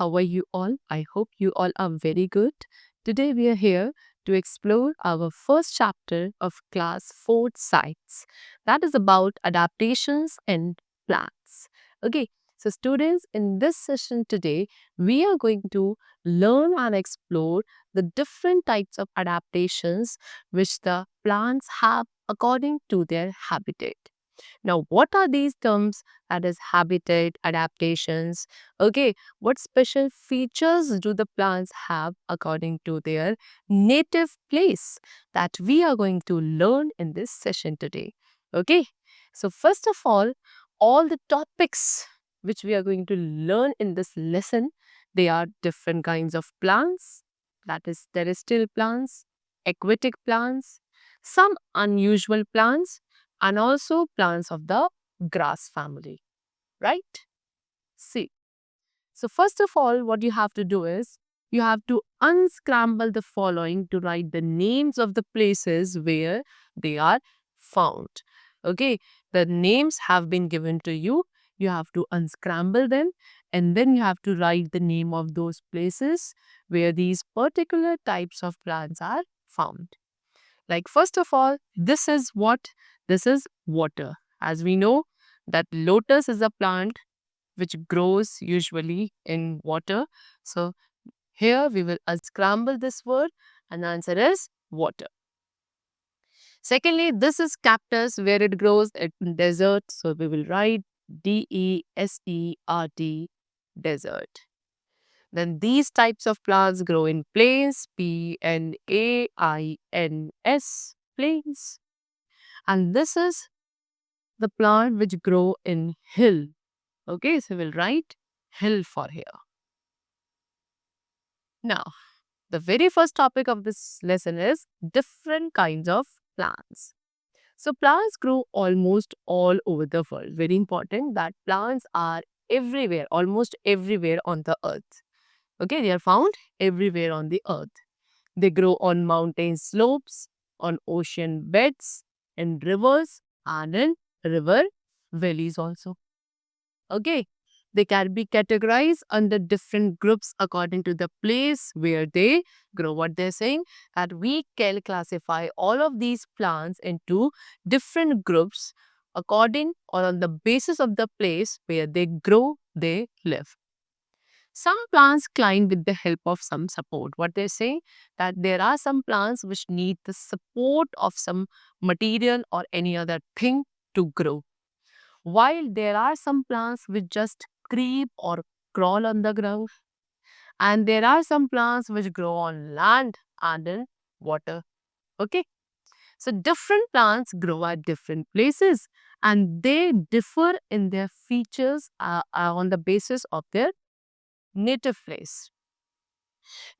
How are you all? I hope you all are very good. Today we are here to explore our first chapter of class 4 science, that is about adaptations and plants. Okay, so students, in this session today, we are going to learn and explore the different types of adaptations which the plants have according to their habitat. Now, what are these terms? That is habitat, adaptations. Okay, what special features do the plants have according to their native place? That we are going to learn in this session today. Okay, so first of all the topics which we are going to learn in this lesson, they are different kinds of plants, that is terrestrial plants, aquatic plants, some unusual plants, and also plants of the grass family, right? See, so first of all, what you have to do is you have to unscramble the following to write the names of the places where they are found. Okay, the names have been given to you. You have to unscramble them and then you have to write the name of those places where these particular types of plants are found. Like, first of all, this is what? This is water. As we know, that lotus is a plant which grows usually in water. So, here we will unscramble this word and the answer is water. Secondly, this is cactus where it grows in desert. So, we will write DESERT, desert. Then these types of plants grow in plains, PNAINS, plains. And this is the plant which grow in hill. Okay, so we'll write hill for here. Now, the very first topic of this lesson is different kinds of plants. So plants grow almost all over the world. Very important that plants are everywhere, almost everywhere on the earth. Okay, they are found everywhere on the earth. They grow on mountain slopes, on ocean beds, in rivers, and in river valleys also. Okay, they can be categorized under different groups according to the place where they grow. What they're saying that we can classify all of these plants into different groups according or on the basis of the place where they grow, they live. Some plants climb with the help of some support. What they say that there are some plants which need the support of some material or any other thing to grow. While there are some plants which just creep or crawl on the ground, and there are some plants which grow on land and in water. Okay, so different plants grow at different places and they differ in their features on the basis of their native place.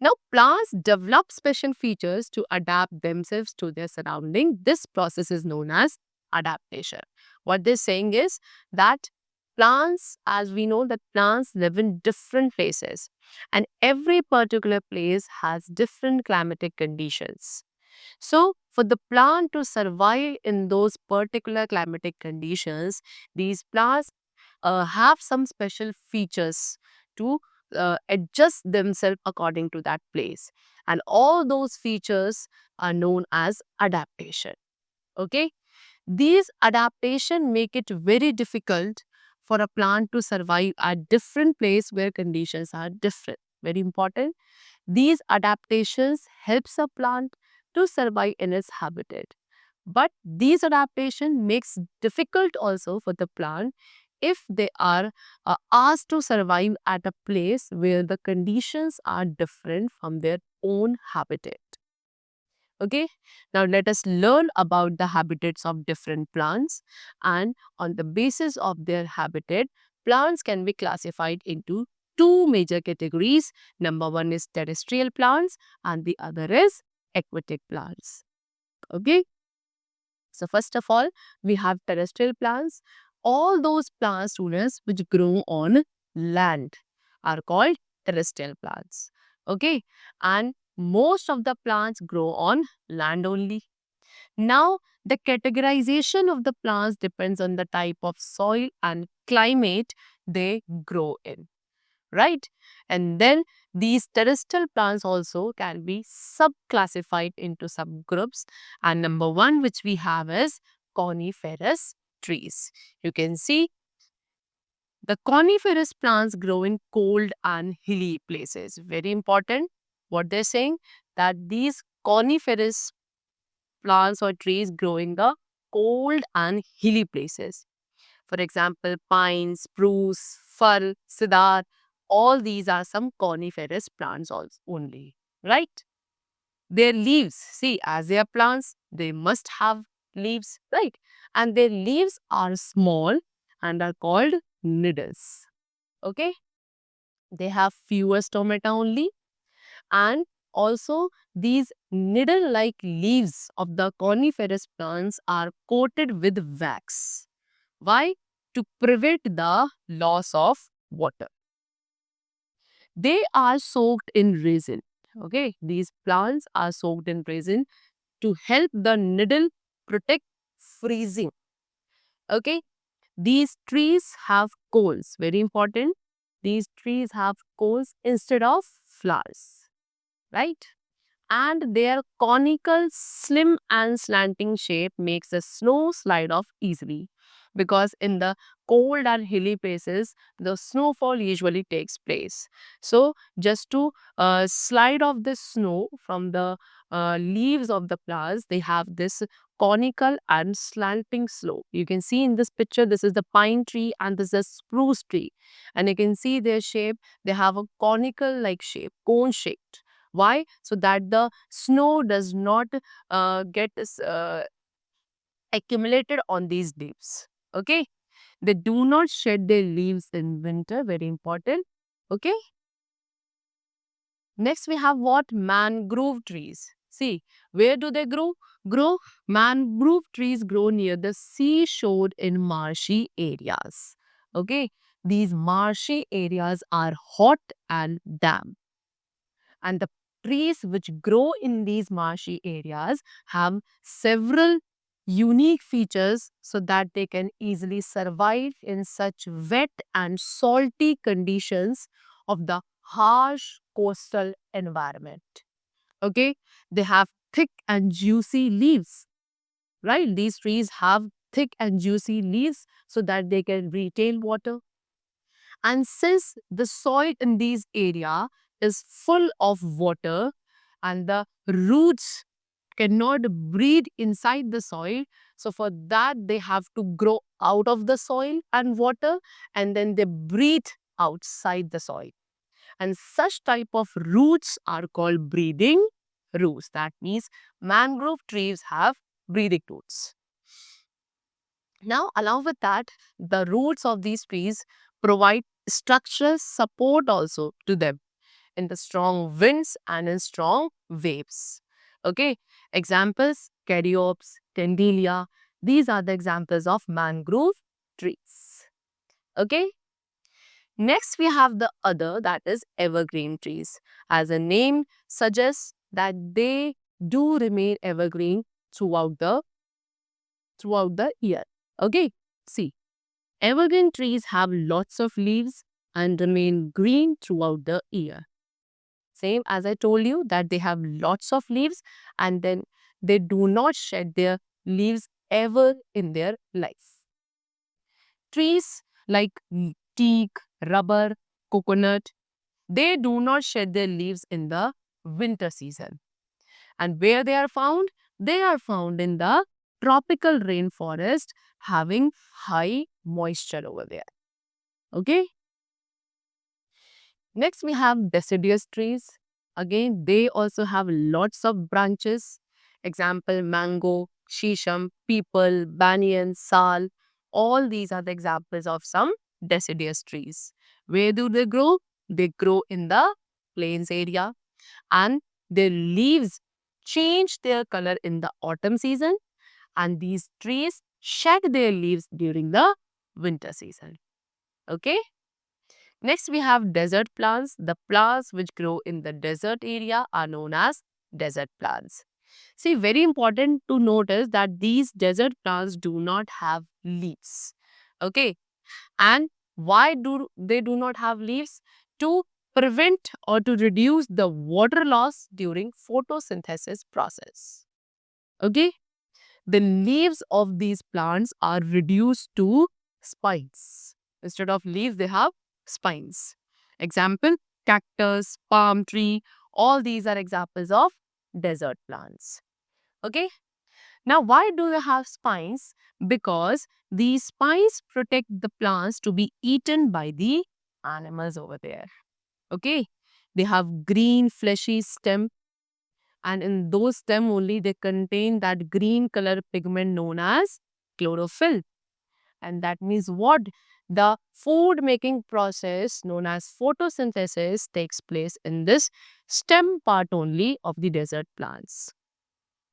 Now, plants develop special features to adapt themselves to their surrounding. This process is known as adaptation. What they're saying is that plants, as we know, that plants live in different places, and every particular place has different climatic conditions. So, for the plant to survive in those particular climatic conditions, these plants have some special features to adjust themselves according to that place. And all those features are known as adaptation. Okay. These adaptation make it very difficult for a plant to survive at different place where conditions are different. Very important. These adaptations helps a plant to survive in its habitat. But these adaptation makes difficult also for the plant if they are asked to survive at a place where the conditions are different from their own habitat. Okay, now let us learn about the habitats of different plants, and on the basis of their habitat, plants can be classified into two major categories. Number one is terrestrial plants and the other is aquatic plants. Okay, so first of all, we have terrestrial plants. All those plants, students, which grow on land are called terrestrial plants. Okay, and most of the plants grow on land only. Now, the categorization of the plants depends on the type of soil and climate they grow in. right? And then these terrestrial plants also can be sub-classified into subgroups. And number one, which we have is coniferous trees. You can see the coniferous plants grow in cold and hilly places. Very important. What they're saying that these coniferous plants or trees grow in the cold and hilly places. For example, pine, spruce, fir, cedar, all these are some coniferous plants also only, right? Their leaves, see, as they are plants, they must have leaves, right? And their leaves are small and are called needles. Okay? They have fewer stomata only, and also these needle-like leaves of the coniferous plants are coated with wax. Why? To prevent the loss of water. They are soaked in resin. Okay, these plants are soaked in resin to help the needle protect freezing. Okay, these trees have coals. Very important. These trees have coals instead of flowers, right? And their conical, slim and slanting shape makes the snow slide off easily, because in the cold and hilly places the snowfall usually takes place. So just to slide off the snow from the leaves of the flowers, they have this conical and slanting slope. You can see in this picture, this is the pine tree and this is the spruce tree, and you can see their shape. They have a conical like shape, cone shaped. Why? So that the snow does not get accumulated on these leaves. Okay. They do not shed their leaves in winter. Very important. Okay. Next we have what? Mangrove trees. See, where do they grow? Mangrove trees grow near the seashore in marshy areas. Okay. These marshy areas are hot and damp, and the trees which grow in these marshy areas have several unique features so that they can easily survive in such wet and salty conditions of the harsh coastal environment. Okay, they have thick and juicy leaves, right? These trees have thick and juicy leaves so that they can retain water. And since the soil in these area is full of water and the roots cannot breathe inside the soil, so for that they have to grow out of the soil and water, and then they breathe outside the soil. And such type of roots are called breathing roots. That means mangrove trees have breathing roots. Now, along with that, the roots of these trees provide structural support also to them in the strong winds and in strong waves. Okay, examples: Caryopsis, Tendelia. These are the examples of mangrove trees. Okay, next we have the other, that is evergreen trees. As the name suggests that they do remain evergreen throughout the year. Okay, see, evergreen trees have lots of leaves and remain green throughout the year. Same as I told you that they have lots of leaves and then they do not shed their leaves ever in their life. Trees like teak, rubber, coconut, they do not shed their leaves in the winter season. And where they are found? They are found in the tropical rainforest having high moisture over there. Okay. Next, we have deciduous trees. Again, they also have lots of branches. Example, mango, shisham, peepal, banyan, sal. All these are the examples of some deciduous trees. Where do they grow? They grow in the plains area, and their leaves change their color in the autumn season, and these trees shed their leaves during the winter season. Okay. Next, we have desert plants. The plants which grow in the desert area are known as desert plants. See, very important to notice that these desert plants do not have leaves. Okay. And why do they do not have leaves? to prevent or to reduce the water loss during photosynthesis process. Okay, the leaves of these plants are reduced to spines. Instead of leaves, they have spines. Example, cactus, palm tree, all these are examples of desert plants. Okay, now why do they have spines? Because these spines protect the plants to be eaten by the animals over there. Okay, they have green fleshy stem, and in those stem only they contain that green color pigment known as chlorophyll. And that means what? The food making process known as photosynthesis takes place in this stem part only of the desert plants.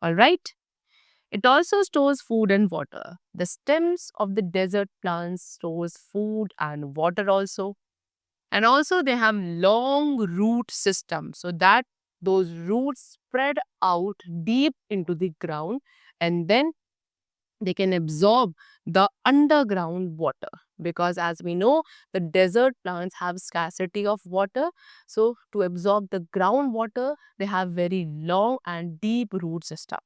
All right. It also stores food and water. The stems of the desert plants stores food and water also. And also they have long root system so that those roots spread out deep into the ground, and then they can absorb the underground water, because as we know the desert plants have scarcity of water, so to absorb the groundwater they have very long and deep root system.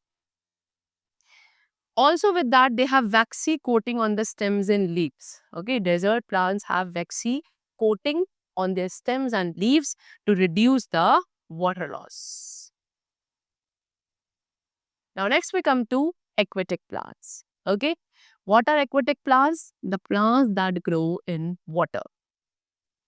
Also with that they have waxy coating on the stems and leaves. Okay, desert plants have waxy coating on their stems and leaves to reduce the water loss. Now next we come to aquatic plants. Okay, what are aquatic plants? The plants that grow in water.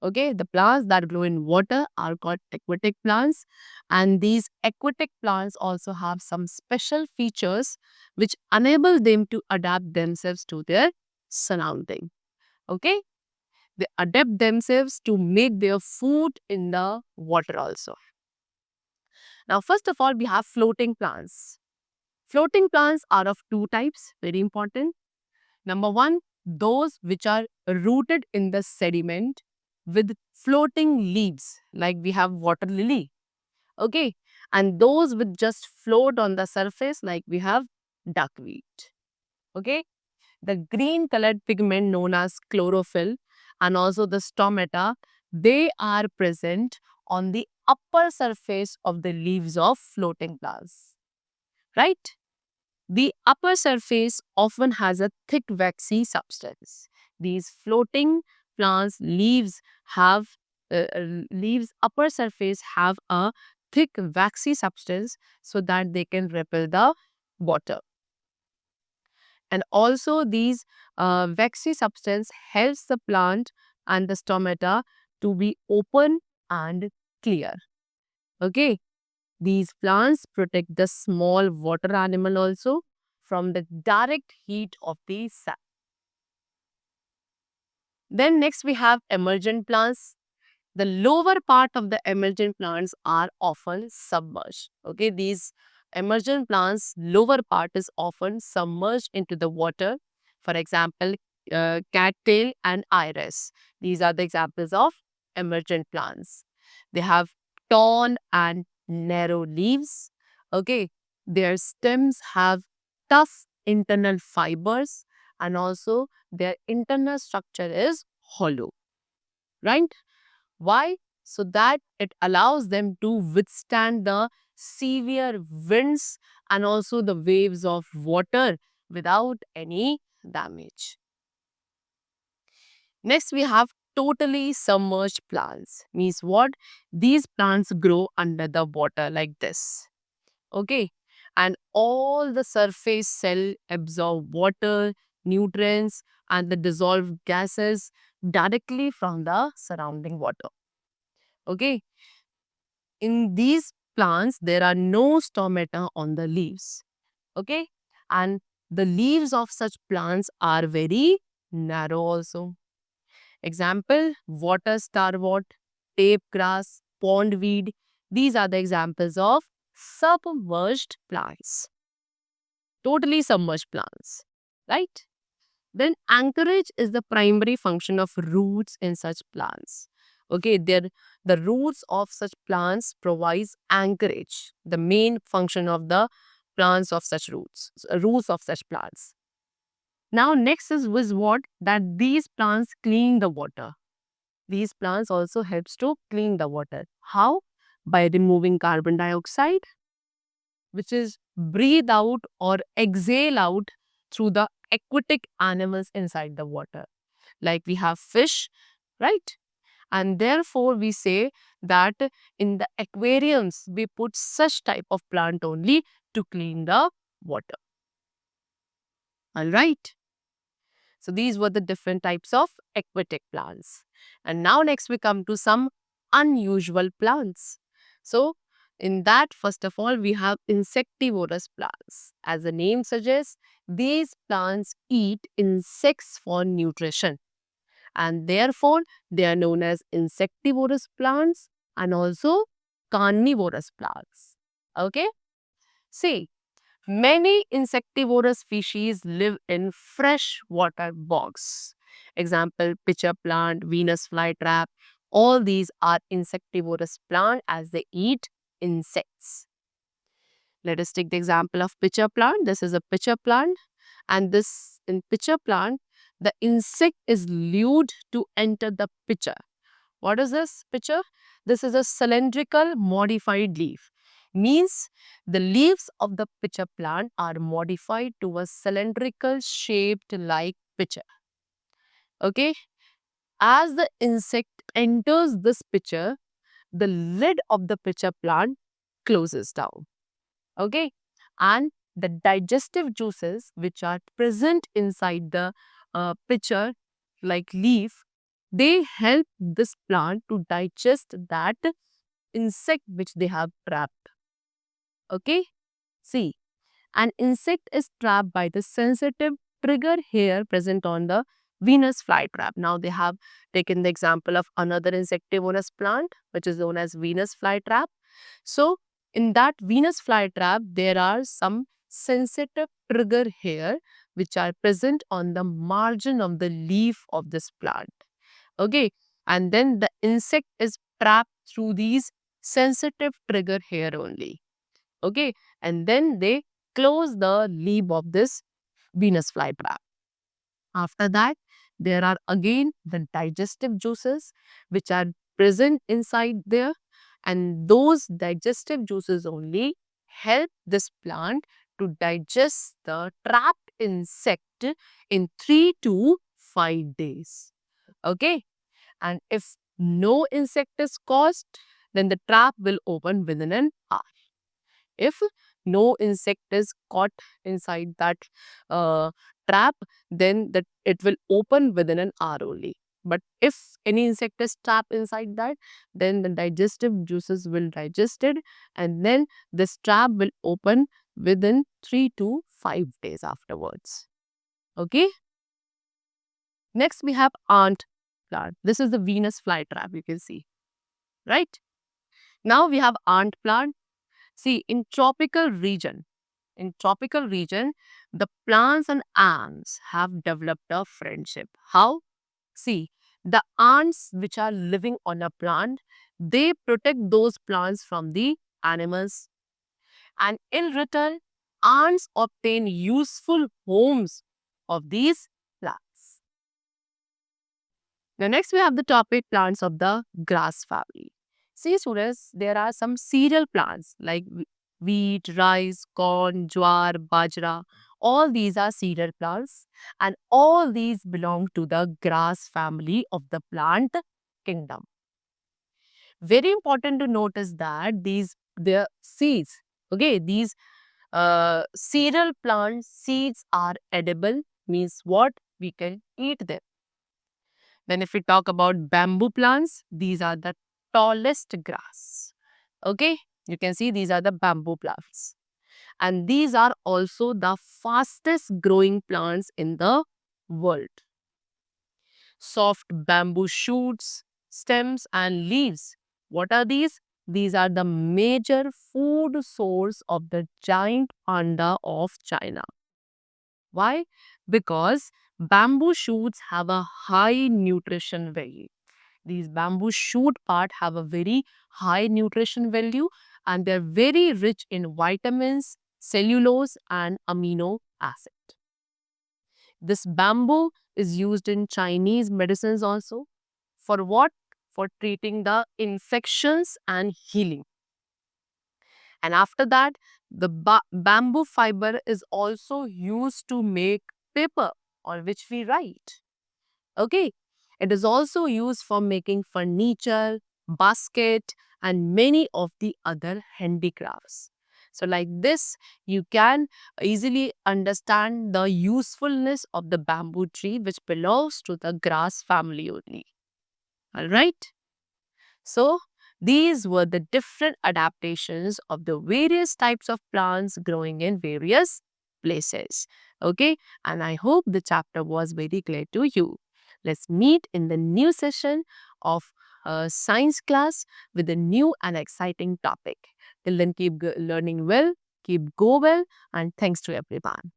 Okay, the plants that grow in water are called aquatic plants, and these aquatic plants also have some special features which enable them to adapt themselves to their surrounding. Okay, they adapt themselves to make their food in the water also. Now, first of all, we have floating plants. Floating plants are of two types, very important. Number one, those which are rooted in the sediment with floating leaves, like we have water lily. Okay, and those which just float on the surface, like we have duckweed. Okay, the green colored pigment known as chlorophyll and also the stomata, they are present on the upper surface of the leaves of floating plants, right? The upper surface often has a thick waxy substance. These floating plants leaves have leaves upper surface have a thick waxy substance so that they can repel the water. And also these waxy substance helps the plant and the stomata to be open and clear. Okay, these plants protect the small water animal also from the direct heat of the sun. Then next we have emergent plants. The lower part of the emergent plants are often submerged. Okay, these emergent plants lower part is often submerged into the water. For example, cattail and iris. These are the examples of emergent plants. They have torn and narrow leaves. Okay, their stems have tough internal fibers, and also their internal structure is hollow, right? Why? So that it allows them to withstand the severe winds and also the waves of water without any damage. Next, we have totally submerged plants. Means what? These plants grow under the water like this. Okay. And all the surface cell absorb water, nutrients, and the dissolved gases directly from the surrounding water. Okay, in these plants there are no stomata on the leaves. Okay, and the leaves of such plants are very narrow also. Example, water starwort, tape grass, pondweed. These are the examples of submerged plants, totally submerged plants, right? Then anchorage is the primary function of roots in such plants. Okay, the roots of such plants provides anchorage, the main function of the plants of such roots of such plants. Now next is with what? That these plants clean the water. These plants also helps to clean the water. How? By removing carbon dioxide, which is breathe out or exhale out through the aquatic animals inside the water. Like we have fish, right? And therefore we say that in the aquariums we put such type of plant only to clean the water. All right. So these were the different types of aquatic plants. And now next we come to some unusual plants. So in that, first of all, we have insectivorous plants. As the name suggests, these plants eat insects for nutrition, and therefore they are known as insectivorous plants and also carnivorous plants. Okay? See, many insectivorous species live in freshwater bogs. Example, pitcher plant, Venus flytrap. All these are insectivorous plant as they eat insects. Let us take the example of pitcher plant. This is a pitcher plant, and this in pitcher plant, the insect is lured to enter the pitcher. What is this pitcher? This is a cylindrical modified leaf. Means the leaves of the pitcher plant are modified to a cylindrical shaped like pitcher. Okay. As the insect enters this pitcher, the lid of the pitcher plant closes down. Okay. And the digestive juices which are present inside the pitcher like leaf, they help this plant to digest that insect which they have trapped. Okay. See, an insect is trapped by the sensitive trigger hair present on the Venus flytrap. Now they have taken the example of another insectivorous plant which is known as Venus flytrap. So in that Venus flytrap, there are some sensitive trigger hair which are present on the margin of the leaf of this plant. Okay. And then the insect is trapped through these sensitive trigger hair only. Okay. And then they close the leaf of this Venus flytrap. After that, there are again the digestive juices which are present inside there, and those digestive juices only help this plant to digest the trapped insect in 3 to 5 days. Okay, and if no insect is caused, then the trap will open within an hour. If no insect is caught inside that uh, trap, then that it will open within an hour only. But if any insect is trapped inside that, then the digestive juices will digest it, and then this trap will open within 3 to 5 days afterwards. Okay. Next we have ant plant. This is the Venus flytrap, you can see, right? Now we have ant plant. See, in tropical region, the plants and ants have developed a friendship. How? See, the ants which are living on a plant, they protect those plants from the animals. And in return, ants obtain useful homes of these plants. Now, next we have the topic plants of the grass family. See, students, there are some cereal plants like wheat, rice, corn, jowar, bajra. All these are cereal plants, and all these belong to the grass family of the plant kingdom. Very important to notice that their seeds, okay, these cereal plant seeds are edible, means what? We can eat them. Then if we talk about bamboo plants, these are the tallest grass. Okay, you can see these are the bamboo plants. And these are also the fastest growing plants in the world. Soft bamboo shoots, stems and leaves. What are these? These are the major food source of the giant panda of China. Why? Because bamboo shoots have a high nutrition value. These bamboo shoot part have a very high nutrition value, and they're very rich in vitamins, cellulose and amino acid. This bamboo is used in Chinese medicines also. For what? for treating the infections and healing. And after that, the bamboo fiber is also used to make paper on which we write. Okay. It is also used for making furniture, basket, and many of the other handicrafts. So, like this, you can easily understand the usefulness of the bamboo tree, which belongs to the grass family only. All right. So, these were the different adaptations of the various types of plants growing in various places. Okay, and I hope the chapter was very clear to you. Let's meet in the new session of science class with a new and exciting topic. Till then, keep learning well, keep go well, and thanks to everyone.